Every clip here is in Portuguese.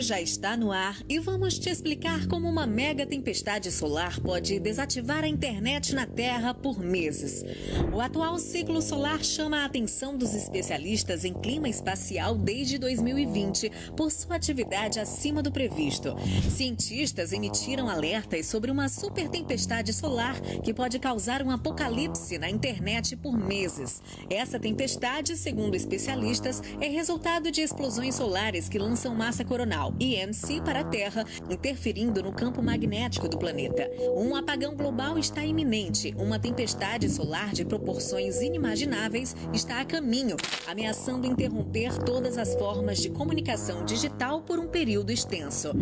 Já está no ar e vamos te explicar como uma mega tempestade solar pode desativar a internet na Terra por meses. O atual ciclo solar chama a atenção dos especialistas em clima espacial desde 2020 por sua atividade acima do previsto. Cientistas emitiram alertas sobre uma super tempestade solar que pode causar um apocalipse na internet por meses. Essa tempestade, segundo especialistas, é resultado de explosões solares que lançam massa coronal EMC para a Terra, interferindo no campo magnético do planeta. Um apagão global está iminente. Uma tempestade solar de proporções inimagináveis está a caminho, ameaçando interromper todas as formas de comunicação digital por um período extenso.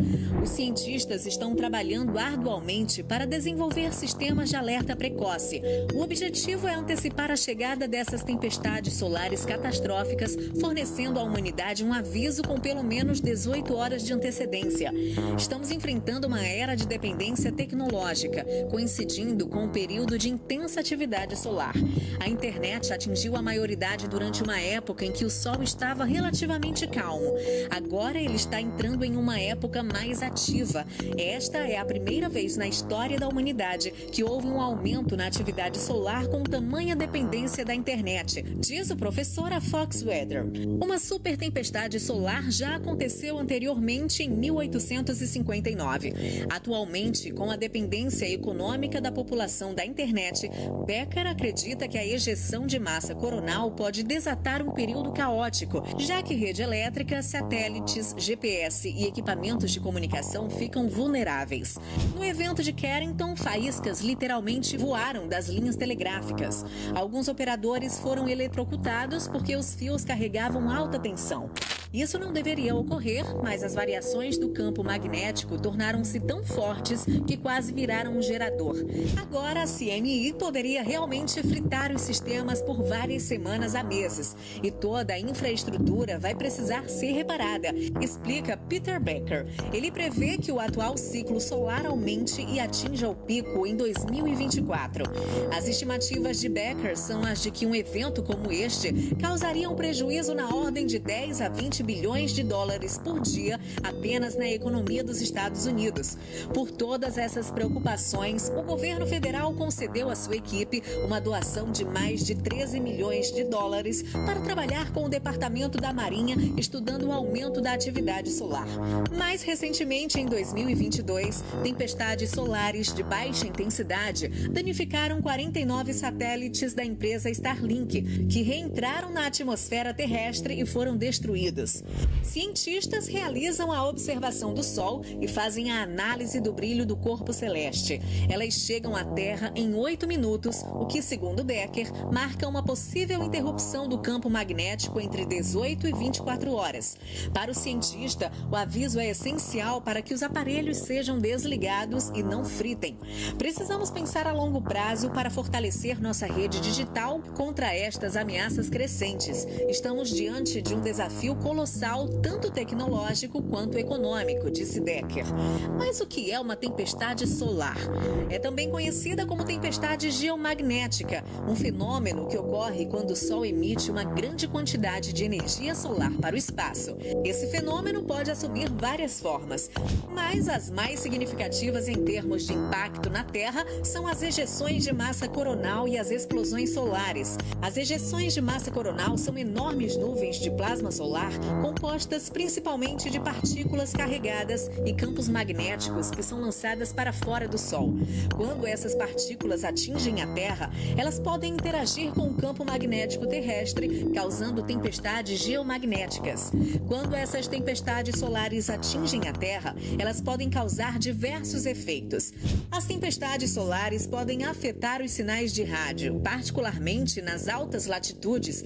Os cientistas estão trabalhando arduamente para desenvolver sistemas de alerta precoce. O objetivo é antecipar a chegada dessas tempestades solares catastróficas, fornecendo à humanidade um aviso com pelo menos 18 horas de antecedência. Estamos enfrentando uma era de dependência tecnológica, coincidindo com um período de intensa atividade solar. A internet atingiu a maioridade durante uma época em que o Sol estava relativamente calmo. Agora ele está entrando em uma época mais ativa. Esta é a primeira vez na história da humanidade que houve um aumento na atividade solar com tamanha dependência da internet, diz o professor Fox Weather. Uma super tempestade solar já aconteceu anteriormente em 1859. Atualmente, com a dependência econômica da população da internet, Becker acredita que a ejeção de massa coronal pode desatar um período caótico, já que rede elétrica, satélites, GPS e equipamentos de comunicação ficam vulneráveis. No evento de Carrington, faíscas literalmente voaram das linhas telegráficas. Alguns operadores foram eletrocutados porque os fios carregavam alta tensão. Isso não deveria ocorrer, mas as variações do campo magnético tornaram-se tão fortes que quase viraram um gerador. Agora, a CMI poderia realmente fritar os sistemas por várias semanas a meses. E toda a infraestrutura vai precisar ser reparada, explica Peter Becker. Ele prevê que o atual ciclo solar aumente e atinja o pico em 2024. As estimativas de Becker são as de que um evento como este causaria um prejuízo na ordem de 10 a 20 bilhões de dólares por dia apenas na economia dos Estados Unidos. Por todas essas preocupações, o governo federal concedeu à sua equipe uma doação de mais de 13 milhões de dólares para trabalhar com o Departamento da Marinha estudando o aumento da atividade solar. Mais recentemente, em 2022, tempestades solares de baixa intensidade danificaram 49 satélites da empresa Starlink, que reentraram na atmosfera terrestre e foram destruídos. Cientistas realizam a observação do Sol e fazem a análise do brilho do corpo celeste. Elas chegam à Terra em 8 minutos, o que, segundo Becker, marca uma possível interrupção do campo magnético entre 18 e 24 horas. Para o cientista, o aviso é essencial para que os aparelhos sejam desligados e não fritem. Precisamos pensar a longo prazo para fortalecer nossa rede digital contra estas ameaças crescentes. Estamos diante de um desafio colossal, tanto tecnológico quanto econômico, disse Becker. Mas o que é uma tempestade solar? É também conhecida como tempestade geomagnética, um fenômeno que ocorre quando o Sol emite uma grande quantidade de energia solar para o espaço. Esse fenômeno pode assumir várias formas, mas as mais significativas em termos de impacto na Terra são as ejeções de massa coronal e as explosões solares. As ejeções de massa coronal são enormes nuvens de plasma solar compostas principalmente de partículas carregadas e campos magnéticos que são lançadas para fora do Sol. Quando essas partículas atingem a Terra, elas podem interagir com o campo magnético terrestre, causando tempestades geomagnéticas. Quando essas tempestades solares atingem a Terra, elas podem causar diversos efeitos. As tempestades solares podem afetar os sinais de rádio, particularmente nas altas latitudes,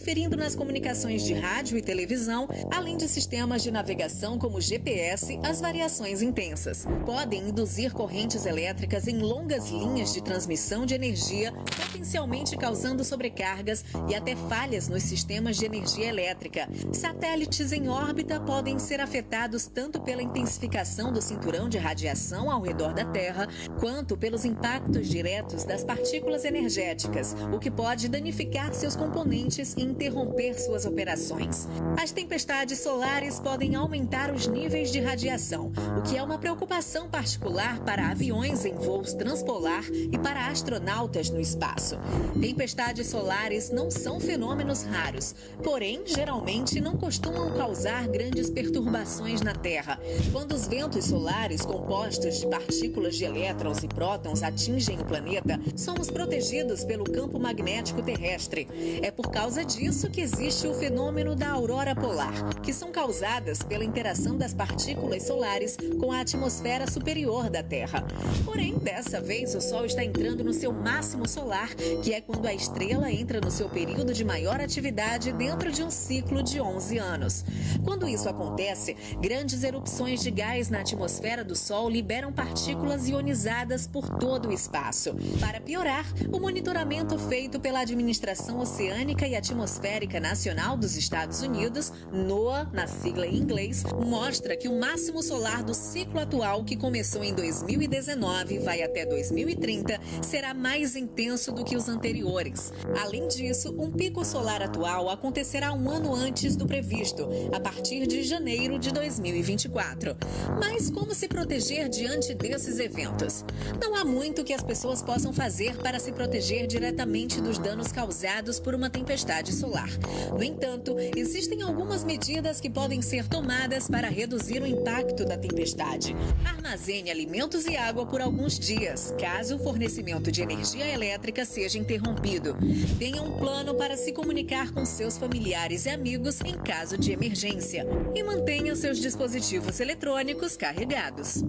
interferindo nas comunicações de rádio e televisão, além de sistemas de navegação como GPS, as variações intensas. Podem induzir correntes elétricas em longas linhas de transmissão de energia, potencialmente causando sobrecargas e até falhas nos sistemas de energia elétrica. Satélites em órbita podem ser afetados tanto pela intensificação do cinturão de radiação ao redor da Terra, quanto pelos impactos diretos das partículas energéticas, o que pode danificar seus componentes e interromper suas operações. As tempestades solares podem aumentar os níveis de radiação, o que é uma preocupação particular para aviões em voos transpolar e para astronautas no espaço. Tempestades solares não são fenômenos raros, porém, geralmente não costumam causar grandes perturbações na Terra. Quando os ventos solares compostos de partículas de elétrons e prótons atingem o planeta, somos protegidos pelo campo magnético terrestre. É por causa disso que existe o fenômeno da aurora polar, que são causadas pela interação das partículas solares com a atmosfera superior da Terra. Porém, dessa vez, o Sol está entrando no seu máximo solar, que é quando a estrela entra no seu período de maior atividade dentro de um ciclo de 11 anos. Quando isso acontece, grandes erupções de gás na atmosfera do Sol liberam partículas ionizadas por todo o espaço. Para piorar, o monitoramento feito pela Administração Oceânica e Atmosférica Nacional dos Estados Unidos, NOAA, na sigla em inglês, mostra que o máximo solar do ciclo atual, que começou em 2019 e vai até 2030, será mais intenso do que os anteriores. Além disso, um pico solar atual acontecerá um ano antes do previsto, a partir de janeiro de 2024. Mas como se proteger diante desses eventos? Não há muito que as pessoas possam fazer para se proteger diretamente dos danos causados por uma tempestade solar. No entanto, existem algumas medidas que podem ser tomadas para reduzir o impacto da tempestade. Armazene alimentos e água por alguns dias, caso o fornecimento de energia elétrica seja interrompido. Tenha um plano para se comunicar com seus familiares e amigos em caso de emergência. E mantenha seus dispositivos eletrônicos carregados.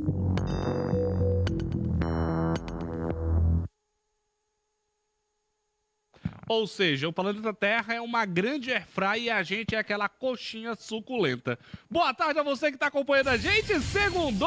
Ou seja, o planeta Terra é uma grande airfryer e a gente é aquela coxinha suculenta. Boa tarde a você que está acompanhando a gente. Segundo